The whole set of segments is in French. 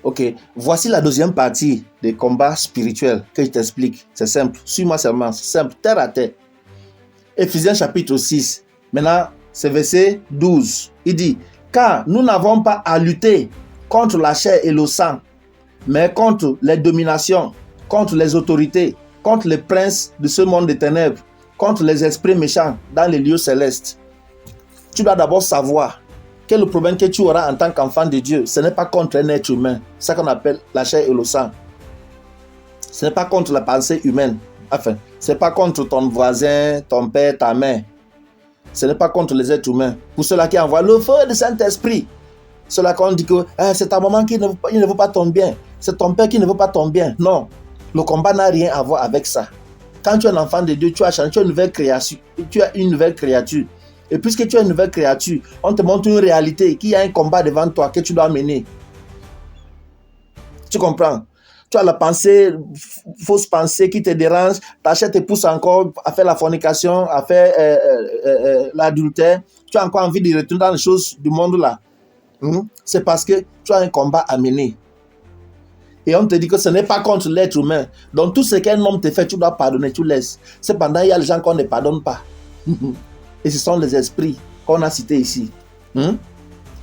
Ok, voici la deuxième partie des combats spirituels que je t'explique. C'est simple, suis-moi seulement, c'est simple, terre à terre. Éphésiens chapitre 6, maintenant c'est verset 12. Il dit, car nous n'avons pas à lutter contre la chair et le sang, mais contre les dominations, contre les autorités, contre les princes de ce monde des ténèbres, contre les esprits méchants dans les lieux célestes. Tu dois d'abord savoir que le problème que tu auras en tant qu'enfant de Dieu, ce n'est pas contre un être humain, c'est ça qu'on appelle la chair et le sang. Ce n'est pas contre la pensée humaine. Enfin, ce n'est pas contre ton voisin, ton père, ta mère. Ce n'est pas contre les êtres humains. Pour ceux-là qui envoient le feu du Saint-Esprit, ceux-là qui ont dit que c'est ta maman qui ne veut pas ton bien, c'est ton père qui ne veut pas ton bien. Non, le combat n'a rien à voir avec ça. Quand tu es un enfant de Dieu, tu as changé, tu es une nouvelle créature. Tu es une nouvelle créature. Et puisque tu es une nouvelle créature, on te montre une réalité, qu'il y a un combat devant toi que tu dois mener. Tu comprends? Tu as la pensée, fausse pensée qui te dérange, ta chair te pousse encore à faire la fornication, à faire l'adultère. Tu as encore envie de retourner dans les choses du monde là. C'est parce que tu as un combat à mener. Et on te dit que ce n'est pas contre l'être humain. Donc tout ce qu'un homme te fait, tu dois pardonner, tu laisses. Cependant, il y a les gens qu'on ne pardonne pas. Et ce sont les esprits qu'on a cités ici. Il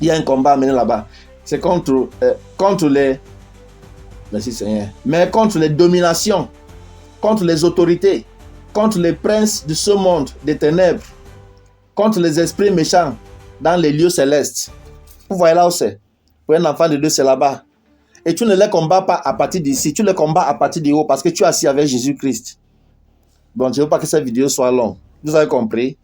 y a un combat à mener là-bas. C'est contre les... Merci Seigneur. Mais contre les dominations, contre les autorités, contre les princes de ce monde des ténèbres, contre les esprits méchants dans les lieux célestes. Vous voyez là où c'est? Pour un enfant de Dieu, c'est là-bas. Et tu ne les combats pas à partir d'ici, tu les combats à partir du haut parce que tu es assis avec Jésus-Christ. Bon, je ne veux pas que cette vidéo soit longue. Vous avez compris?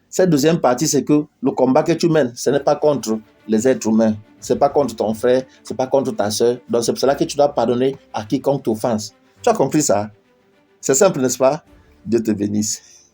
Cette deuxième partie, c'est que le combat que tu mènes, ce n'est pas contre les êtres humains. Ce n'est pas contre ton frère, ce n'est pas contre ta soeur. Donc c'est pour cela que tu dois pardonner à quiconque t'offense. Tu as compris ça? C'est simple, n'est-ce pas? Dieu te bénisse.